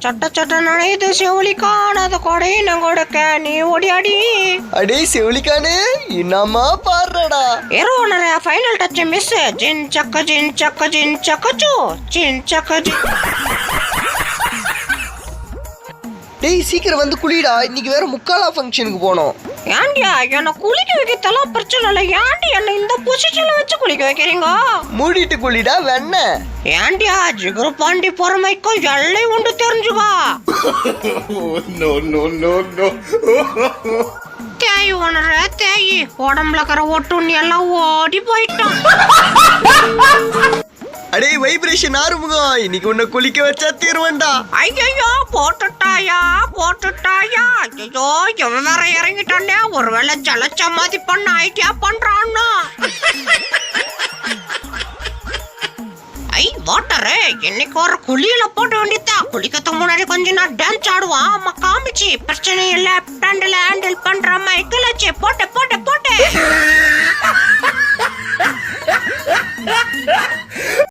சட்ட சட்ட நனையுது செவிலிக்கானது கொடையின கொடுக்க நீ ஓடியாடி. அடே செவிலிக்கானே என்னம்மா பாடுறடா. எரோனரே ஃபைனல் டச் மிஸ். ஜின் சக்க ஜின் சக்க ஜின் சக்கச்சு ஜின் சக்க ஜின். டேய் சீக்கிரம் வந்து குளிடா, இன்னைக்கு வேற முக்காலா ஃபங்க்ஷனுக்கு போனோம். ஏண்டியா என்ன குளிக்க வைக்கத்தெல்லாம் பிரச்சனை இல்லை, ஏன்டி என்ன இந்த பொசிஷன்ல வச்சு குளிக்க வைக்கிறீங்க? மூடிட்டு குளிடா வெண்ண. ஏண்டியா ஜிகரு பாண்டி பொறுமைக்கும் எல்லை உண்டு தெரிஞ்சுக்கா. தேய் உணர தேய் உடம்புல இருக்கிற ஒட்டுண்ணி எல்லாம் ஓடி போயிட்டான். அடே வைப்ரேஷன் ஆறுமுகம், இன்னைக்கு உன்னை குளிக்க வச்சா தீர்வண்டா. ஐயோ போட்டுட்டாயா போட்டுட்டாயா. ஐயோ இவன் வேற இறங்கிட்டானே, ஒருவேளை ஜலச்சமாதி பண்ண ஐடியா பண்றான்னா. ஐ வாட்டரு இன்னைக்கு ஒரு குளியில போட்டு வேண்டியதா. குளிக்கிறதுக்கு முன்னாடி கொஞ்சம் நான் டான்ஸ் ஆடுவான். அம்மா காமிச்சு பிரச்சனை இல்லை, ஹேண்டில் பண்ற மைக்கிள் போட்டு